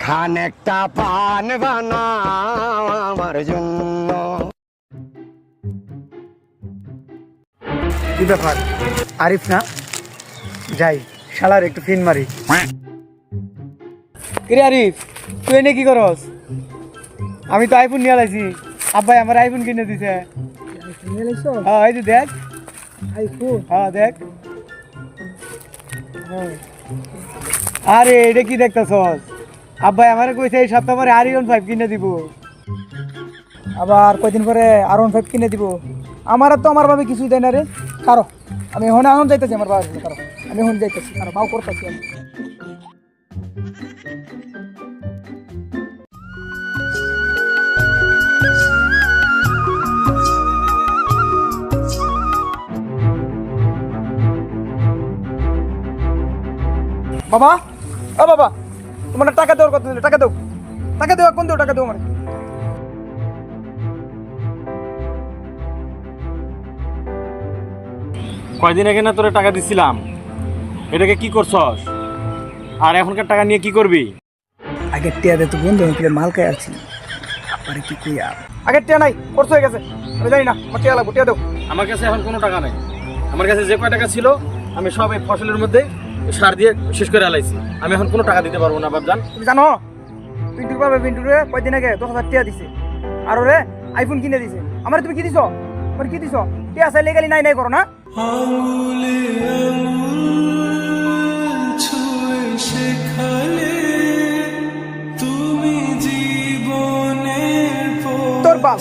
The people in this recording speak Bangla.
খানেকটা পান বানাও আমার জন্য। কি ব্যাপার আরিফ না? যাই শালার একটু ফিন মারি। কিরে আরিফ, তুই এনে কি করস? আমি তো আইফোন নিয়ে আলাইছি, আব্বাই আমার আইফোন কিনে দিছে। হ্যাঁ এই যে দেখ আইফোন, হ্যাঁ দেখ। আরে এটা কি দেখতেছস? আব্বাই আমারে কইছে এই সপ্তাহ পরে R15 কিনে দিব। আবার কয়দিন পরে R15 কিনে দিব। আমার তো আমার ভাবে কিছুই দেয় না রে। কারো আমি এখন যাইতেছি আমার বাবার কাছে, কারো আমি এখন যাইতেছি, কারো বাউ করতেছি আমি। বাবা, ও বাবা, তোমার টাকা দেওয়ার কথা দিলে, টাকা দাও, টাকা দেওয়া কোন দেও, টাকা দেও আমার। কয়দিন আগে না তোরে টাকা দিছিলাম, এটাকে কি করছস? আর এখনকার টাকা নিয়ে কি করবি? আগের টিয়া দে তো বন্ধু, আমি মাল খাই আছি। আরে কি কই আর আগের টিয়া নাই, খরচ হয়ে গেছে, আমি জানি না। আমার টিয়া লাগবে, টিয়া দাও। আমার কাছে এখন কোনো টাকা নাই। আমার কাছে যে কয় টাকা ছিল আমি সব এই ফসলের মধ্যে সার দিয়ে শেষ করে আলাইছি। আমি এখন কোনো টাকা দিতে পারবো না বাপজান। তুমি জানো পিন্টুর বাবা পিন্টুরে কয়দিন আগে 10,000 টিয়া দিছে, আর ওরে আইফোন কিনে দিছে। আমার তুমি কি দিছো? আমার কি দিছো? টিয়া চাইলে গেলি নাই নাই করো না। তোর বাপ